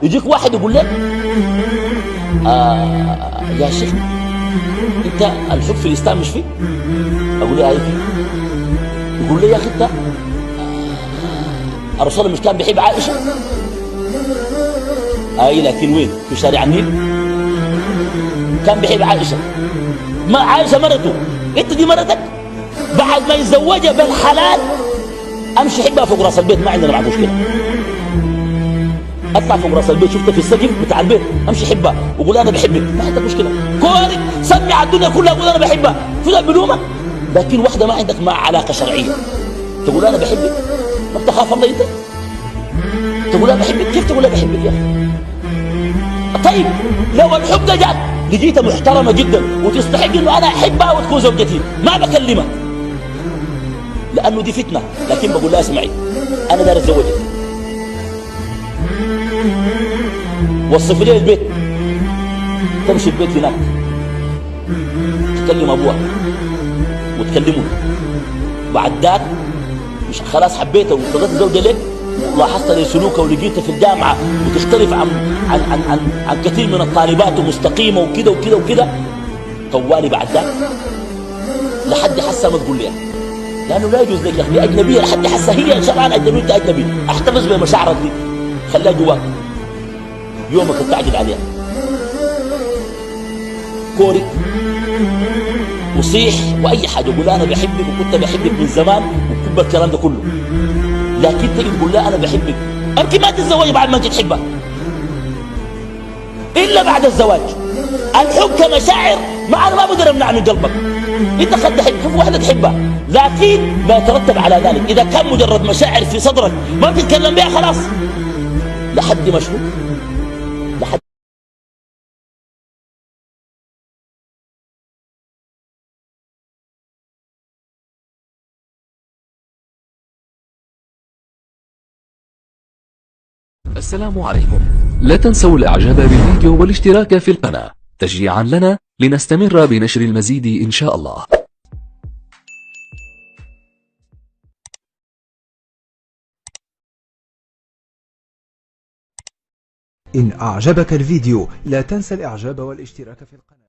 يجيك واحد يقول لك يا شيخ انت الحب في الاسلام مش فيه؟ اقول له اي فيه. يقول لي يا اخي انت الرسول مش كان بيحب عائشه؟ اي لكن وين؟ في شارع النيل كان بيحب عائشه. ما عائشه مرته، انت دي مرتك بعد ما يتزوجها بالحلال امشي حبها فوق راس البيت، ما عندنا معك مشكله. اطلع فوق راس البيت شفتها في السقف بتاع البيت امشي حبها وقول انا بحبك، ما عندك مشكله. كونك سمع الدنيا كلها قول انا بحبها، في ذا بلومك. لكن واحده ما عندك معها علاقه شرعيه تقول انا بحبك، ما بتخاف الله انت؟ تقول انا بحبك، كيف تقول انا بحبك يا اخي؟ طيب لو الحب ده جات لقيتها محترمه جدا وتستحق انه انا احبها وتكون زوجتي، ما بكلمها لانه دي فتنه، لكن بقول لها اسمعي انا داير اتزوجك، وصف لي البيت، تمشي البيت هناك تكلم ابوها وتكلمه، بعد ذاك مش خلاص حبيتها وصدقت زوجة لك ولاحظت لي سلوكها ولقيتها في الجامعه وتختلف عن كثير من الطالبات ومستقيمه وكده وكده وكده، طوالي بعد ذاك لحد حسها ما تقول لي، لانه لا يجوز لك يا اخي اجنبيه لحد حسها هي شرعا اجنبيه وانت اجنبي، احتفظ بمشاعرك دي خليها جواك يومك تعجل عليها. كورك وصيح واي حاجه قول انا بحبك وكنت بحبك من زمان وكب الكلام ده كله، لكن تجي تقول لا انا بحبك يمكن ما تتزوج بعد ما انت تحبها الا بعد الزواج. الحب كمشاعر ما انا ما بقدر امنع من قلبك، انت قد تحب واحده تحبها لكن ما يترتب على ذلك اذا كان مجرد مشاعر في صدرك ما بتتكلم بها خلاص لحد ما شنو لحد. السلام عليكم. لا تنسوا الاعجاب بالفيديو والاشتراك في القناة تشجيعا لنا لنستمر بنشر المزيد ان شاء الله. إن أعجبك الفيديو لا تنسى الإعجاب والاشتراك في القناة.